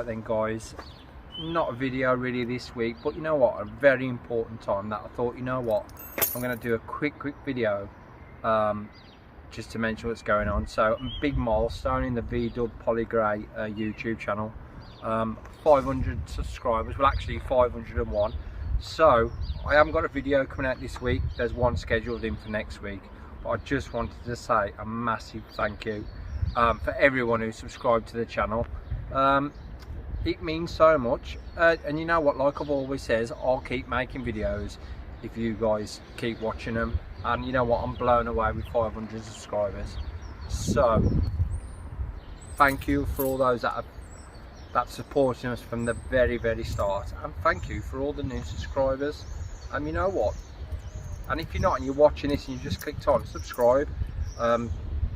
then guys, not a video really this week, but you know what, a very important time that I thought, you know what, I'm going to do a quick video just to mention what's going on. So a big milestone in the VW Polygrey YouTube channel, 500 subscribers, well actually 501. So I haven't got a video coming out this week, there's one scheduled in for next week, but I just wanted to say a massive thank you for everyone who subscribed to the channel. It means so much, and you know what, like I've always says, I'll keep making videos if you guys keep watching them. And you know what, I'm blown away with 500 subscribers. So thank you for all those that's supporting us from the very start, and thank you for all the new subscribers. And you know what, and if you're not and you're watching this and you just clicked on subscribe,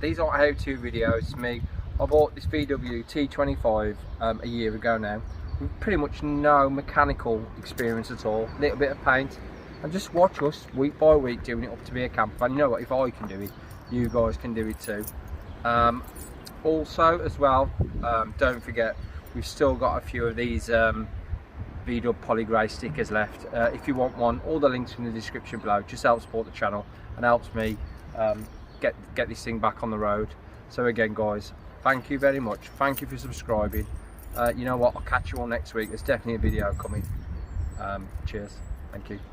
these aren't how-to videos. It's me. I bought this VW T25 a year ago now, with pretty much no mechanical experience at all, a little bit of paint, and just watch us week by week doing it up to be a campervan. You know what, if I can do it, you guys can do it too. Also as well, don't forget, we've still got a few of these VW Polygrey stickers left. If you want one, all the links in the description below. Just helps support the channel and helps me get this thing back on the road. So again guys, thank you very much, thank you for subscribing. You know what, I'll catch you all next week. There's definitely a video coming. Cheers, thank you.